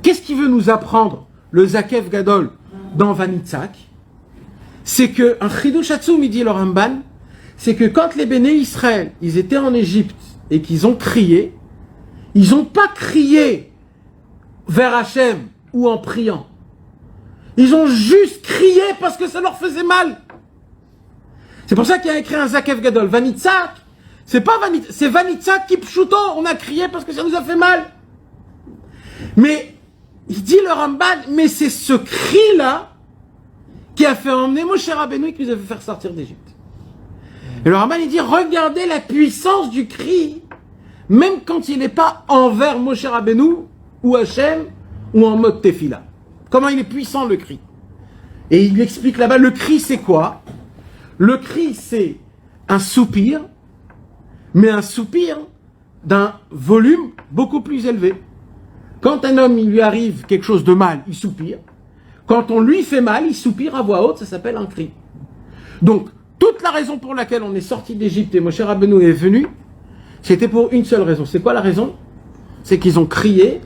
Qu'est-ce qu'il veut nous apprendre, le Zakev Gadol, dans Vanitzak? C'est que, un Chidush Hatzum, il dit le Ramban, c'est que quand les Béné Israël, ils étaient en Égypte et qu'ils ont crié, ils n'ont pas crié vers Hachem ou en priant. Ils ont juste crié parce que ça leur faisait mal. C'est pour ça qu'il a écrit un Zakev Gadol. Vanitzak, c'est pas Vanitzak, c'est Vanitzak qui pshuto. On a crié parce que ça nous a fait mal. Mais, il dit le Ramban, mais c'est ce cri-là qui a fait emmener Moshe Rabbeinu et qui nous a fait faire sortir d'Égypte. Et le Ramban, il dit, regardez la puissance du cri, même quand il n'est pas envers Moshe Rabbeinu ou Hachem ou en mode tefila. Comment il est puissant le cri. Et il lui explique là-bas, le cri c'est quoi? Le cri c'est un soupir, mais un soupir d'un volume beaucoup plus élevé. Quand un homme, il lui arrive quelque chose de mal, il soupire. Quand on lui fait mal, il soupire à voix haute, ça s'appelle un cri. Donc, toute la raison pour laquelle on est sorti d'Égypte et Moshe Rabbeinu est venu, c'était pour une seule raison. C'est quoi la raison? C'est qu'ils ont crié,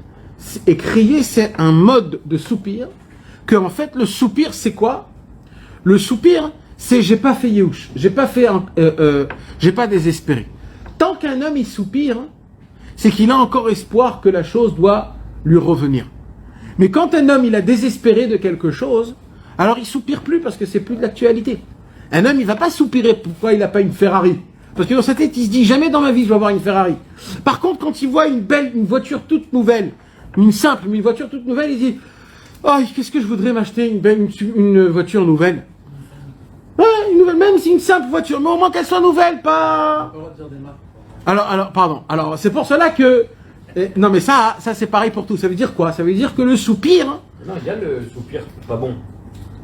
et crier c'est un mode de soupir, que en fait le soupir c'est quoi? Le soupir c'est j'ai pas fait Yehush, j'ai pas désespéré. Tant qu'un homme il soupire, c'est qu'il a encore espoir que la chose doit lui revenir. Mais quand un homme il a désespéré de quelque chose, alors il soupire plus parce que c'est plus de l'actualité. Un homme il va pas soupirer pourquoi il n'a pas une Ferrari. Parce que dans sa tête il se dit jamais dans ma vie je vais avoir une Ferrari. Par contre quand il voit une voiture toute nouvelle, une voiture toute nouvelle, il dit oh qu'est-ce que je voudrais m'acheter une voiture nouvelle. Ouais, une nouvelle, même si une simple voiture, mais au moins qu'elle soit nouvelle, pas. Alors, pardon. Alors, c'est pour cela que. Non, mais ça c'est pareil pour tout. Ça veut dire quoi? Ça veut dire que le soupir. Non, il y a le soupir pas bon.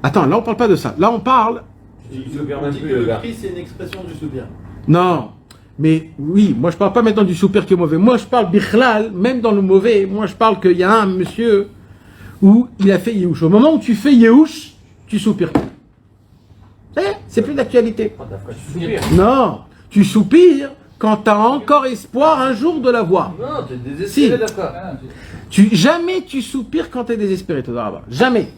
Attends, là on parle pas de ça. Là on parle. Le cri, c'est une expression du soupir. Non, mais oui, moi je parle pas maintenant du soupir qui est mauvais. Moi je parle bichlal, même dans le mauvais. Moi je parle qu'il y a un monsieur où il a fait Yehush. Au moment où tu fais Yehush, tu soupires. C'est plus d'actualité. Non, tu soupires quand tu as encore espoir un jour de l'avoir. Non, tu es désespéré d'accord. Jamais tu soupires quand tu es désespéré, jamais.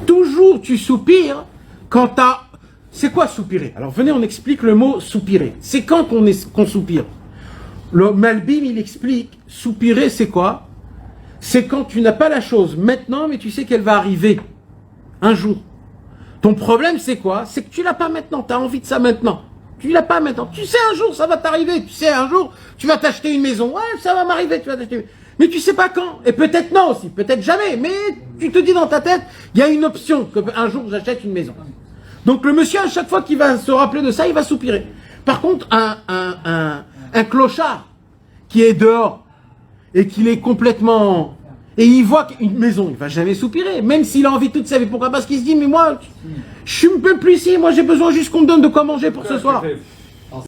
Toujours tu soupires quand tu as... C'est quoi soupirer? Alors venez, on explique le mot soupirer. C'est quand qu'on soupire. Le Malbim, il explique, soupirer c'est quoi? C'est quand tu n'as pas la chose maintenant, mais tu sais qu'elle va arriver un jour. Ton problème, c'est quoi? C'est que tu l'as pas maintenant, tu as envie de ça maintenant. Tu l'as pas maintenant. Tu sais, un jour, ça va t'arriver. Tu sais, un jour, tu vas t'acheter une maison. Ouais, ça va m'arriver, tu vas t'acheter. Mais tu sais pas quand. Et peut-être non aussi, peut-être jamais. Mais tu te dis dans ta tête, il y a une option que un jour, j'achète une maison. Donc le monsieur, à chaque fois qu'il va se rappeler de ça, il va soupirer. Par contre, un clochard qui est dehors et qu'il est complètement... Et il voit une maison, il va jamais soupirer, même s'il a envie toute sa vie. Pourquoi? Parce qu'il se dit, mais moi, je suis un peu plus ici, moi j'ai besoin juste qu'on me donne de quoi manger pour ce soir.